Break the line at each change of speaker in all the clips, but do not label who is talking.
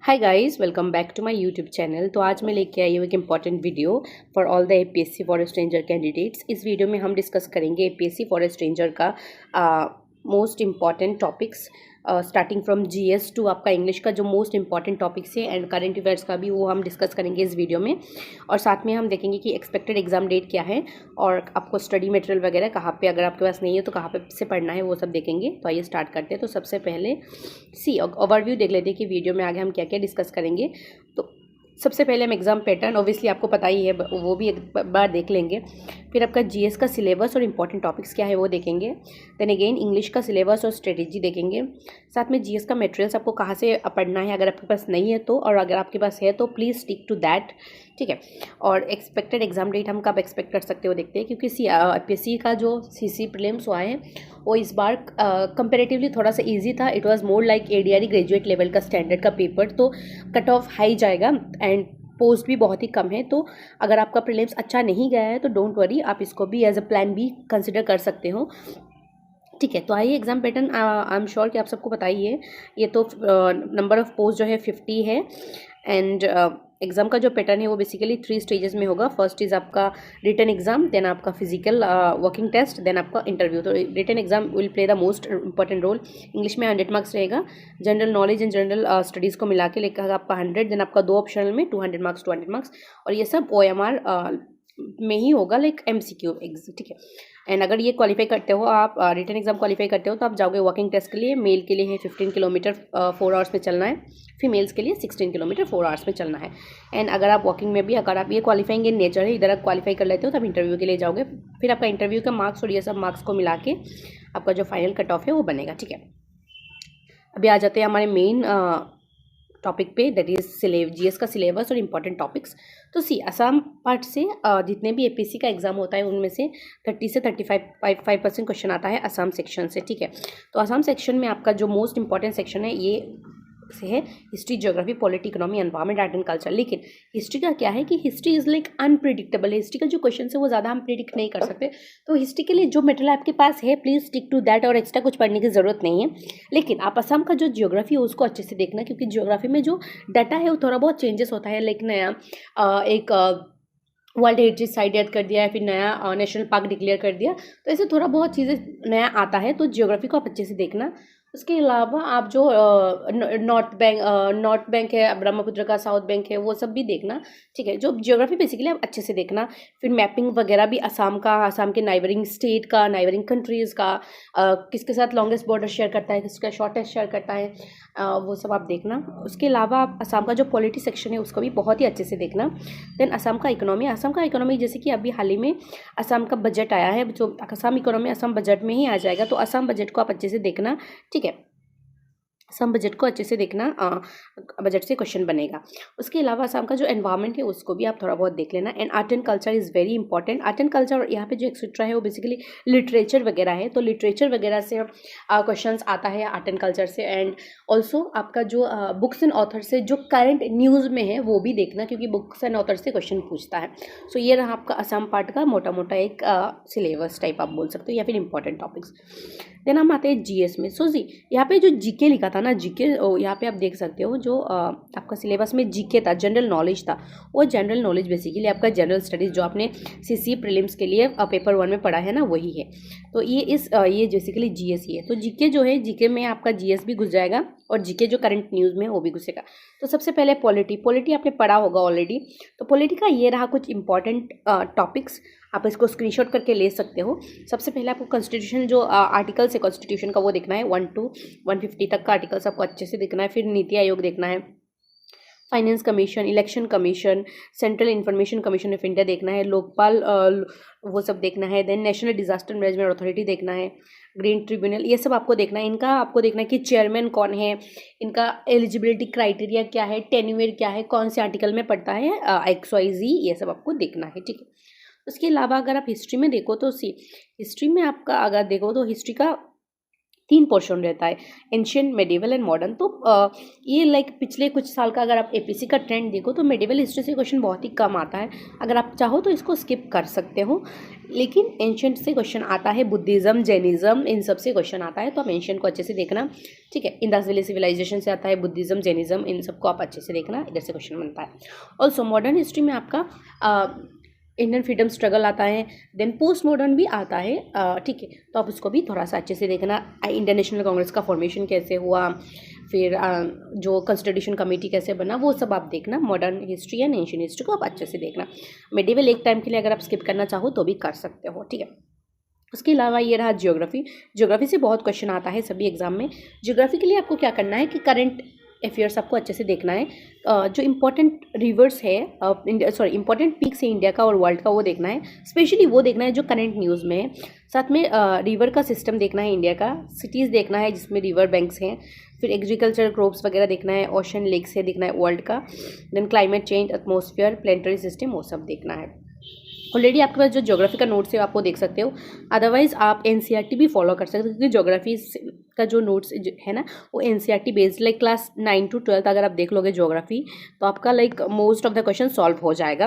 Hi guys, welcome back to my YouTube channel. तो आज मैं लेके आई हूँ एक important video for all the APSC forest ranger candidates. इस वीडियो में हम डिस्कस करेंगे एपीएससी फॉरेस्ट रेंजर का most important topics starting from GS to आपका इंग्लिश का जो मोस्ट इंपॉर्टेंट टॉपिक्स है एंड करंट अफेयर्स का भी वो हम डिस्कस करेंगे इस वीडियो में। और साथ में हम देखेंगे कि एक्सपेक्टेड एग्जाम डेट क्या है और आपको स्टडी मटेरियल वगैरह कहाँ पे, अगर आपके पास नहीं है तो कहाँ पे से पढ़ना है, वो सब देखेंगे। तो आइए स्टार्ट करते हैं। तो सबसे पहले ओवरव्यू देख लेते हैं कि वीडियो में आगे हम क्या क्या डिस्कस करेंगे। तो सबसे पहले हम एग्जाम पैटर्न ऑब्वियसली आपको पता ही है, वो भी एक बार देख लेंगे। फिर आपका जीएस का सिलेबस और इंपॉर्टेंट टॉपिक्स क्या है वो देखेंगे। देन अगेन इंग्लिश का सिलेबस और स्ट्रेटेजी देखेंगे। साथ में जीएस का मटेरियल्स आपको कहाँ से पढ़ना है, अगर आपके पास नहीं है तो, और अगर आपके पास है तो प्लीज़ स्टिक टू दैट, ठीक है। और एक्सपेक्टेड एग्जाम डेट हम कब एक्सपेक्ट कर सकते हो देखते हैं, क्योंकि एपीएससी का जो सीसी प्रीलिम्स हुआ है वो इस बार कंपेरेटिवली थोड़ा सा इजी था। It was more like ADRE graduate level का स्टैंडर्ड का पेपर, तो कट ऑफ हाई जाएगा एंड पोस्ट भी बहुत ही कम है। तो अगर आपका प्रीलिम्स अच्छा नहीं गया है तो डोंट वरी, आप इसको भी as a plan B consider कर सकते हो, ठीक है। तो आइए exam pattern, I am sure कि आप सबको पता ही है। ये तो नंबर ऑफ पोस्ट जो है 50 है एंड एग्ज़ाम का जो पैटर्न है वो बेसिकली 3 स्टेजेस में होगा। फर्स्ट इज़ आपका रिटन एग्जाम, देन आपका फिजिकल वर्किंग टेस्ट, देन आपका इंटरव्यू। तो written exam will play the most important role. English में 100 मार्क्स रहेगा, general knowledge and general studies को मिला के लेकर आपका 100, देन आपका 2 ऑप्शनल में 200 मार्क्स 200 मार्क्स, और ये सब ओएमआर में ही होगा, लाइक एमसीक्यू, ठीक है। एंड अगर ये क्वालिफाई करते हो आप, रिटन एग्जाम क्वालिफाई करते हो, तो आप जाओगे वर्किंग टेस्ट के लिए। मेल के लिए है 15 किलोमीटर 4 आवर्स में चलना है, फीमेल्स के लिए 16 किलोमीटर 4 आवर्स में चलना है। एंड अगर आप वॉकिंग में भी, अगर आप ये क्वालिफाइंग इन नेचर है, इधर आप क्वालिफाई कर लेते हो तो आप इंटरव्यू के लिए जाओगे। फिर आपका इंटरव्यू का मार्क्स और ये सब मार्क्स को मिला के आपका जो फाइनल कट ऑफ है वो बनेगा, ठीक है। अभी आ जाते हैं हमारे मेन टॉपिक पे, दैट इज जीएस का सिलेबस और इंपॉर्टेंट टॉपिक्स। तो असम पार्ट से जितने भी एपीएससी का एग्जाम होता है उनमें से 30 से 35% क्वेश्चन आता है असम सेक्शन से, ठीक है। तो असम सेक्शन में आपका जो मोस्ट इंपॉर्टेंट सेक्शन है ये से है history, geography, polity, economy, environment, art and culture. लेकिन हिस्ट्री का क्या है कि हिस्ट्री इज लाइक अनप्रिडिक्टेबल है। हिस्ट्री का जो क्वेश्चन है वो ज़्यादा हम प्रिडिक्ट नहीं कर सकते। तो हिस्ट्री के लिए जो मटेरियल आपके पास है प्लीज़ स्टिक टू दैट, और एक्स्ट्रा कुछ पढ़ने की ज़रूरत नहीं है। लेकिन आप असम का जो ज्योग्राफी है उसको अच्छे से देखना, क्योंकि ज्योग्राफी में जो डाटा है वो थोड़ा बहुत चेंजेस होता है। लाइक नया एक वर्ल्ड हेरिटेज साइट ऐड कर दिया है, फिर नया नेशनल पार्क डिक्लेयर कर दिया, तो ऐसे थोड़ा बहुत चीज़ें नया आता है। तो ज्योग्राफी को आप अच्छे से देखना। उसके अलावा आप जो नॉर्थ बैंक है ब्रह्मपुत्र का, साउथ बैंक है, वो सब भी देखना, ठीक है। जो ज्योग्राफी बेसिकली आप अच्छे से देखना। फिर मैपिंग वगैरह भी असम का, असम के नाइबरिंग स्टेट का, नाइबरिंग कंट्रीज़ का, किसके साथ लॉन्गेस्ट बॉर्डर शेयर करता है, किसका शॉर्टेस्ट शेयर करता है, वो सब आप देखना। उसके अलावा आप असम का जो पॉलिटी सेक्शन है उसको भी बहुत ही अच्छे से देखना। देन असम का इकोनॉमी जैसे कि अभी हाल ही में असम का बजट आया है, जो असम इकोनॉमी असम बजट में ही आ जाएगा, तो असम बजट को आप अच्छे से देखना, ठीक है। असम बजट को अच्छे से देखना, बजट से क्वेश्चन बनेगा। उसके अलावा असम का जो एनवायरनमेंट है उसको भी आप थोड़ा बहुत देख लेना। And art and culture is very important. Art and culture यहाँ पे जो एक्सेट्रा है वो बेसिकली लिटरेचर वगैरह है, तो लिटरेचर वगैरह से क्वेश्चंस आता है आर्ट एंड कल्चर से। एंड ऑल्सो आपका जो बुक्स एंड ऑथर से जो करंट न्यूज़ में है वो भी देखना, क्योंकि बुक्स एंड ऑथर से क्वेश्चन पूछता है। सो ये रहा आपका असम पार्ट का मोटा मोटा एक सिलेबस टाइप आप बोल सकते हो, या फिर इंपॉर्टेंट टॉपिक्स। देन हम आते हैं जीएस में। सो जी यहाँ पे जो जीके लिखा था ना, जीके यहाँ पे आप देख सकते हो, जो आपका सिलेबस में जीके था, जनरल नॉलेज था, वो जनरल नॉलेज बेसिकली आपका जनरल स्टडीज़ जो आपने सीसी प्रीलिम्स के लिए पेपर 1 में पढ़ा है ना, वही है। तो ये बेसिकली जीएस ही है। तो जीके जो है, जीके में आपका जीएस भी घुस जाएगा और जीके जो करंट न्यूज़ में वो भी घुसेगा। तो सबसे पहले पॉलिटी आपने पढ़ा होगा ऑलरेडी। तो पॉलिटी का ये रहा कुछ इंपॉर्टेंट टॉपिक्स, आप इसको स्क्रीनशॉट करके ले सकते हो। सबसे पहले आपको कॉन्स्टिट्यूशन जो आर्टिकल्स है कॉन्स्टिट्यूशन का वो देखना है, 1 to 150 तक का आर्टिकल्स आपको अच्छे से देखना है। फिर नीति आयोग देखना है, finance commission, election commission, central information commission of India देखना है, लोकपाल वो सब देखना है। Then national disaster management authority देखना है, ग्रीन ट्रिब्यूनल, ये सब आपको देखना है। इनका आपको देखना है कि चेयरमैन कौन है, इनका एलिजिबिलिटी क्राइटेरिया क्या है, टेन्यूर क्या है, कौन से आर्टिकल में पड़ता है, XYZ, ये सब आपको देखना है, ठीक है। उसके अलावा अगर आप हिस्ट्री में देखो तो हिस्ट्री में आपका अगर देखो तो हिस्ट्री का तीन पोर्शन रहता है, एंशियंट, मेडिवल एंड मॉडर्न। तो ये लाइक पिछले कुछ साल का अगर आप एपीएससी का ट्रेंड देखो तो मेडिवल हिस्ट्री से क्वेश्चन बहुत ही कम आता है, अगर आप चाहो तो इसको स्किप कर सकते हो। लेकिन एंशियंट से क्वेश्चन आता है, बुद्धिज़्म, जैनिज़्म, इन सब से क्वेश्चन आता है, तो आप एंशियंट को अच्छे से देखना, ठीक है। इंडस वैली सिविलाइजेशन से आता है, बुद्धिज़्म, जैनिज़्म, इन सबको आप अच्छे से देखना, इधर से क्वेश्चन बनता है। ऑल्सो मॉडर्न हिस्ट्री में आपका इंडियन फ्रीडम स्ट्रगल आता है, देन पोस्ट मॉडर्न भी आता है, ठीक है। तो आप उसको भी थोड़ा सा अच्छे से देखना, इंडियन नेशनल कांग्रेस का फॉर्मेशन कैसे हुआ, फिर जो कॉन्स्टिट्यूशन कमेटी कैसे बना, वो सब आप देखना। Modern history and ancient history को आप अच्छे से देखना। मेडिवल एक टाइम के लिए अगर आप स्किप करना चाहो तो भी कर सकते हो, ठीक है। उसके अलावा ये रहा ज्योग्राफी। ज्योग्राफी से बहुत क्वेश्चन आता है सभी एग्जाम में। ज्योग्राफी के लिए आपको क्या करना है कि करंट अफेयर्स आपको अच्छे से देखना है, जो इम्पोर्टेंट रिवर्स है, इम्पोर्टेंट पीक्स है इंडिया का और वर्ल्ड का, वो देखना है, स्पेशली वो देखना है जो करंट न्यूज़ में है। साथ में रिवर का सिस्टम देखना है इंडिया का, सिटीज़ देखना है जिसमें रिवर बैंक्स हैं, फिर एग्रीकल्चर क्रॉप्स वगैरह देखना है, ओशन लेक्स है देखना है वर्ल्ड का, then climate change, atmosphere, planetary system, वो सब देखना है। ऑलरेडी आपके पास जो ज्योग्राफी का नोट्स है आप वो देख सकते हो, अदरवाइज आप एनसीईआरटी भी फॉलो कर सकते हो, क्योंकि ज्योग्राफी का जो नोट्स है ना वो NCERT based, like class 9 to 12 अगर आप देख लोगे ज्योग्राफी तो आपका like most of the question solve हो जाएगा।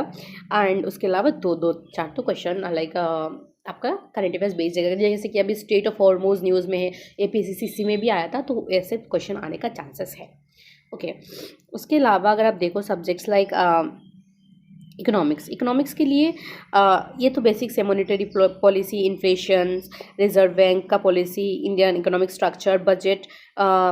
एंड उसके अलावा दो चार तो क्वेश्चन लाइक आपका करंट अफेयर्स बेस्ड रहेगा, जैसे कि अभी स्टेट ऑफ हॉर्मोज न्यूज़ में है, एपीसीसी में भी आया था, तो ऐसे क्वेश्चन आने का चांसेस है, ओके। उसके अलावा अगर आप देखो सब्जेक्ट्स लाइक इकोनॉमिक्स के लिए ये तो बेसिक्स है, monetary policy, inflation, reserve bank का policy, Indian economic structure, budget,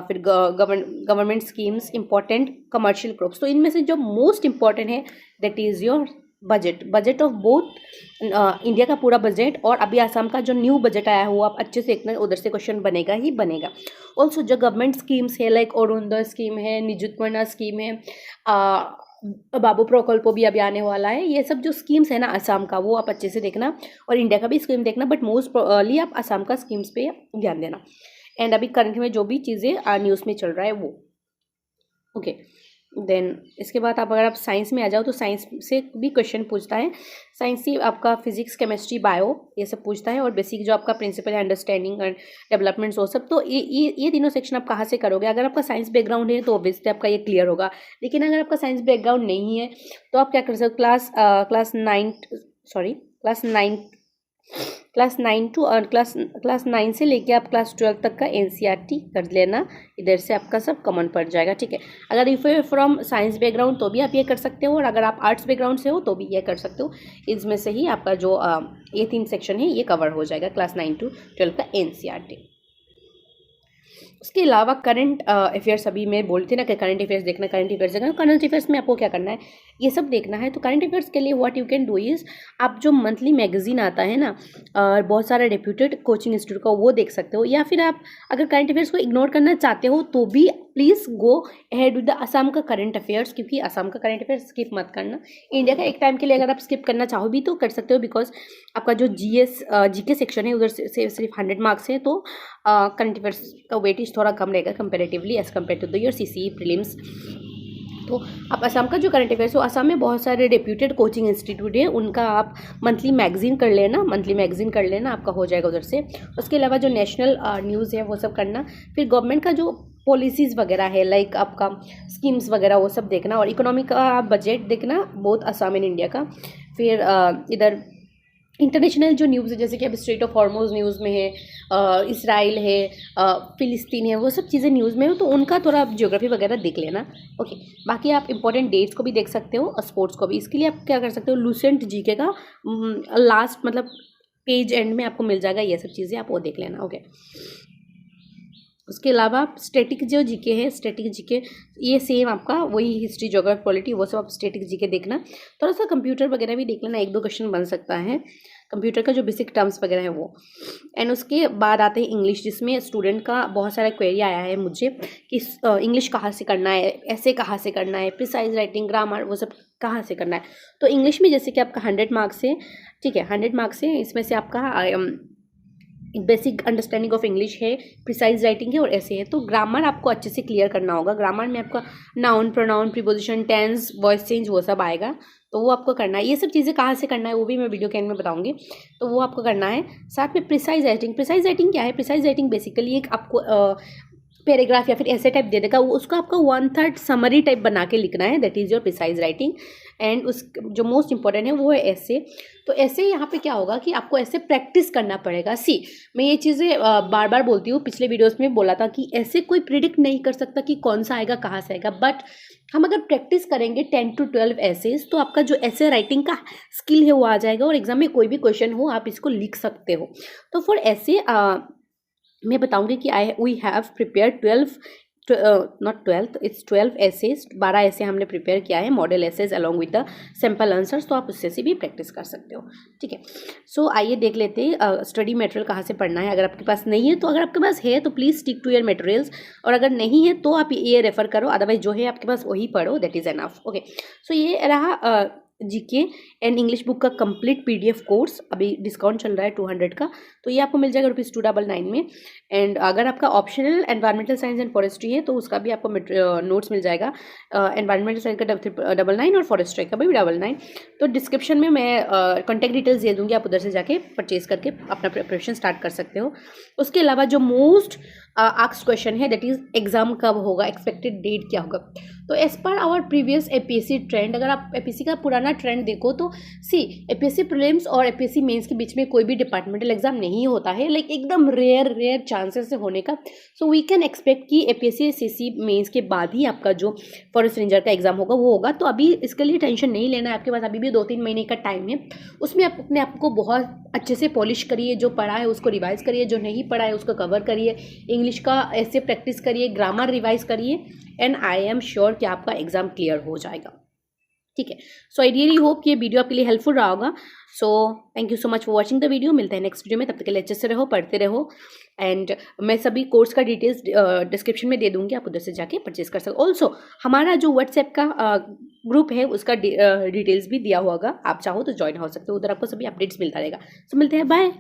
फिर government schemes, important commercial crops. तो इनमें से जो मोस्ट इंपॉर्टेंट है that is your budget of both India का पूरा बजट, और अभी आसाम का जो न्यू बजट आया हुआ आप अच्छे से देखना, उधर से क्वेश्चन बनेगा ही बनेगा। ऑल्सो जो गवर्नमेंट स्कीम्स है लाइक अरुणोदय स्कीम है, निजुत स्कीम है, बाबू प्रकल्प भी अभी आने वाला है, ये सब जो स्कीम्स है ना असम का, वो आप अच्छे से देखना, और इंडिया का भी स्कीम देखना, बट मोस्टली आप असम का स्कीम्स पे ध्यान देना। एंड अभी करंट में जो भी चीज़ें न्यूज़ में चल रहा है वो, ओके। देन इसके बाद आप अगर साइंस में आ जाओ तो साइंस से भी क्वेश्चन पूछता है, साइंस से आपका फिजिक्स, केमिस्ट्री, बायो, ये सब पूछता है, और बेसिक जो आपका प्रिंसिपल है, अंडरस्टैंडिंग एंड डेवलपमेंट्स, वो सब। तो ये तीनों सेक्शन आप कहाँ से करोगे? अगर आपका साइंस बैकग्राउंड है तो ऑब्वियसली आपका ये क्लियर होगा, लेकिन अगर आपका साइंस बैकग्राउंड नहीं है तो आप क्या कर सकते हो, क्लास 9 से लेके आप क्लास 12 तक का एनसीईआरटी कर लेना, इधर से आपका सब कॉमन पड़ जाएगा, ठीक है। अगर if you from science background तो भी आप ये कर सकते हो, और अगर आप आर्ट्स बैकग्राउंड से हो तो भी ये कर सकते हो। इसमें से ही आपका जो ये 3 सेक्शन है ये कवर हो जाएगा क्लास 9 to 12 का एनसीईआरटी। उसके अलावा करंट अफेयर्स, अभी मैं बोलती ना कि करंट अफेयर्स देखना, करंट अफेयर्स में आपको क्या करना है, ये सब देखना है। तो करंट अफेयर्स के लिए what you can do is, आप जो मंथली मैगजीन आता है ना बहुत सारा रेप्यूटेड कोचिंग इंस्टीट्यूट का, वो देख सकते हो, या फिर आप अगर करंट अफेयर्स को इग्नोर करना चाहते हो तो भी please go ahead with the Assam का करंट अफेयर्स, क्योंकि असम का करंट अफेयर्स स्किप मत करना। इंडिया का एक टाइम के लिए अगर आप स्किप करना चाहो भी तो कर सकते हो, बिकॉज आपका जो जीके सेक्शन है उधर से सिर्फ 100 मार्क्स है, तो करंट अफेयर्स का वेटेज थोड़ा कम रहेगा comparatively as compare to the your CCE prelims. तो आप असम का जो करंट अफेयर्स हो, असम में बहुत सारे रेप्यूटेड कोचिंग इंस्टीट्यूट है, उनका आप मंथली मैगजीन कर लेना, आपका हो जाएगा उधर से। उसके अलावा जो नेशनल न्यूज़ है वो सब करना, फिर गवर्नमेंट का जो पॉलिसीज़ वगैरह है लाइक आपका स्कीम्स वगैरह वो सब देखना, और इकोनॉमी का बजट देखना बहुत असम इन इंडिया का। फिर इधर इंटरनेशनल जो न्यूज़ है, जैसे कि अब स्ट्रेट ऑफ हॉर्मोज न्यूज़ में है, इसराइल है, फिलिस्तीन है, वो सब चीज़ें न्यूज़ में हो, तो उनका थोड़ा आप ज्योग्राफी वगैरह देख लेना, ओके। बाकी आप इंपॉर्टेंट डेट्स को भी देख सकते हो और स्पोर्ट्स को भी। इसके लिए आप क्या कर सकते हो, लूसेंट जीके का लास्ट मतलब पेज एंड में आपको मिल जाएगा, ये सब चीज़ें आप वो देख लेना, ओके। उसके अलावा स्टैटिक जो जीके है, स्टैटिक जीके ये सेम आपका वही हिस्ट्री, ज्योग्राफी, पॉलिटी, वो सब आप स्टैटिक जीके देखना। थोड़ा सा कंप्यूटर वगैरह भी देख लेना, 1-2 क्वेश्चन बन सकता है कंप्यूटर का, जो बेसिक टर्म्स वगैरह है वो। एंड उसके बाद आते हैं इंग्लिश, जिसमें स्टूडेंट का बहुत सारा क्वेरी आया है मुझे कि इंग्लिश कहाँ से करना है, ऐसे कहाँ से करना है, प्रिसाइज राइटिंग, ग्रामर, वो सब कहाँ से करना है। तो इंग्लिश में जैसे कि आपका 100 मार्क्स है, ठीक है, 100 मार्क्स है, इसमें से आपका बेसिक अंडरस्टैंडिंग ऑफ इंग्लिश है, प्रिसाइज राइटिंग है और ऐसे है। तो ग्रामर आपको अच्छे से क्लियर करना होगा। ग्रामर में आपका noun, pronoun, preposition, tense, voice change वो सब आएगा, तो वो आपको करना है। ये सब चीज़ें कहाँ से करना है वो भी मैं वीडियो के एंड में बताऊंगी, तो वो आपको करना है। साथ में प्रिसाइज राइटिंग। प्रिसाइज राइटिंग क्या है? प्रिसाइज राइटिंग बेसिकली एक आपको पैराग्राफ या फिर ऐसे टाइप दे देगा, वो उसका आपका 1/3 समरी टाइप बना के लिखना है, that is your precise writing. And उस जो मोस्ट इंपॉर्टेंट है वो है ऐसे। तो ऐसे यहाँ पे क्या होगा कि आपको ऐसे प्रैक्टिस करना पड़ेगा। सी, मैं ये चीज़ें बार बार बोलती हूँ, पिछले वीडियोस में बोला था कि ऐसे कोई प्रिडिक्ट नहीं कर सकता कि कौन सा आएगा, कहाँ से आएगा, बट हम अगर प्रैक्टिस करेंगे 10 to 12 ऐसेज, तो आपका जो ऐसे राइटिंग का स्किल है वो आ जाएगा और एग्जाम में कोई भी क्वेश्चन हो आप इसको लिख सकते हो। तो फॉर ऐसे मैं बताऊंगी कि वी हैव प्रिपेयर 12 एसेज, 12 ऐसे हमने प्रिपेयर किया है, model essays along with the sample answers, तो आप उससे से भी प्रैक्टिस कर सकते हो। ठीक है, सो आइए देख लेते हैं स्टडी मटेरियल कहाँ से पढ़ना है। अगर आपके पास नहीं है, तो अगर आपके पास है तो please stick to your materials, और अगर नहीं है तो आप ये रेफर करो, अदरवाइज जो है आपके पास वही पढ़ो, दैट इज़ एनफ। ओके, सो ये रहा जीके एंड इंग्लिश बुक का कंप्लीट पीडीएफ कोर्स। अभी डिस्काउंट चल रहा है 200 का, तो ये आपको मिल जाएगा ₹299 में। एंड अगर आपका optional environmental science and forestry है तो उसका भी आपको नोट्स मिल जाएगा। एनवायरमेंटल साइंस का 999 और फॉरेस्ट्री का भी 99। तो डिस्क्रिप्शन में मैं कॉन्टैक्ट डिटेल्स दे दूँगी, आप उधर से जाके परचेज करके अपना प्रिपरेशन स्टार्ट कर सकते हो। उसके अलावा जो मोस्ट आस्क्ड क्वेश्चन है, दैट इज एग्जाम कब होगा, एक्सपेक्टेड डेट क्या होगा। तो as per hour previous APSC trend, अगर आप एपीएससी का पुराना ट्रेंड देखो तो सी, एपीएससी प्रीलिम्स और एपीएससी मेंस के बीच में कोई भी डिपार्टमेंटल एग्जाम नहीं होता है, लाइक एकदम रेयर चांसेस से होने का। सो वी कैन एक्सपेक्ट कि एपीएससी सीसी मेंस के बाद ही आपका जो फॉरेस्ट रेंजर का एग्जाम होगा वो होगा। तो अभी इसके लिए टेंशन नहीं लेना है, आपके पास अभी भी 2-3 महीने का टाइम है। उसमें आप अपने आप को बहुत अच्छे से पॉलिश करिए, जो पढ़ा है उसको रिवाइज करिए, जो नहीं पढ़ा है उसको कवर करिए, इंग्लिश का ऐसे प्रैक्टिस करिए, ग्रामर रिवाइज करिए, एंड आई एम श्योर कि आपका एग्जाम क्लियर हो जाएगा। ठीक है, सो आई रियली होप कि ये वीडियो आपके लिए हेल्पफुल रहा होगा। So thank you so much for watching the video. मिलते हैं नेक्स्ट वीडियो में, तब तक के लिए अच्छे से रहो, पढ़ते रहो। एंड मैं सभी कोर्स का डिटेल्स डिस्क्रिप्शन में दे दूंगी, आप उधर से जाके परचेज कर सकते हो। ऑल्सो हमारा जो व्हाट्सएप का ग्रुप है उसका डिटेल्स भी दिया हुआ होगा, आप चाहो तो ज्वाइन हो सकते हो, उधर आपको सभी अपडेट्स मिलता रहेगा। सो मिलते हैं, बाय।